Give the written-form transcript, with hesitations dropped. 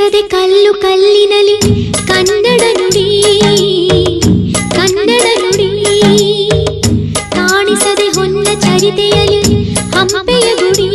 ಕಾಣಿಸದೆ ಕಲ್ಲು ಕಲ್ಲಿನಲಿ ಕನ್ನಡ ನುಡಿ ಕನ್ನಡ ನುಡಿ ಕಾಣಿಸದೆ ಹೊನ್ನ ಚರಿತೆಯಲಿ ಹಂಪೆಯ ಗುಡಿ